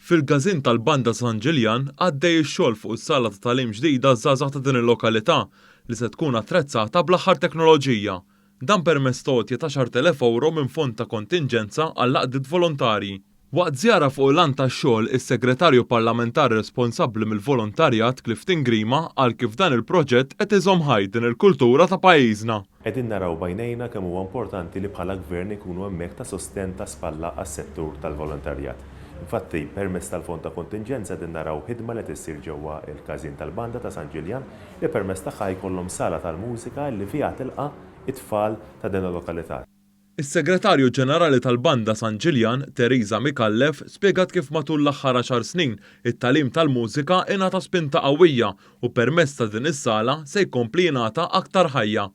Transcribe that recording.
Fil-gazin tal-Banda San Ġiljan għaddej ix-xogħol fuq is-sala ta' tagħlim ġdida żgħażagħ ta' din il-lokalità li se tkun attrezzata bl-aħħar teknoloġija. Dan permezz tgħotja ta' 10,000 euro minn fond ta' kontingenza għal għaqdiet volontarji. Waqt żjara fuq il-għan tax-xogħol, is-segretarju parlamentari responsabbli mill-volontarjat Clifton Grima qal kif dan il-proġett qed iżomm ħaj din il-kultura ta' pajjiżna. Qegħdin naraw bajnejna kemm huwa importanti li bħala gvern ikunu hemmhekk ta' sosten ta' spalla għas-settur tal-volontarjat. Infatti, permezz tal-fond ta' kontingenza qegħdin naraw ħidma li tissir ġewwa il-każin tal-Banda ta' San Ġiljan li permezz tagħha jkollhom sala tal-mużika li fiha tilqa' it-tfal ta' din il-lokalità. Is-Segretarju Ġenerali tal-Banda San Ġiljan, Teresa Mikallef, spjegat kif matul l-aħħar 10 snin it-tagħlim tal-mużika ingħata spinta qawwija u permezz ta' din is-sala se jkompli jingħata aktar ħajja.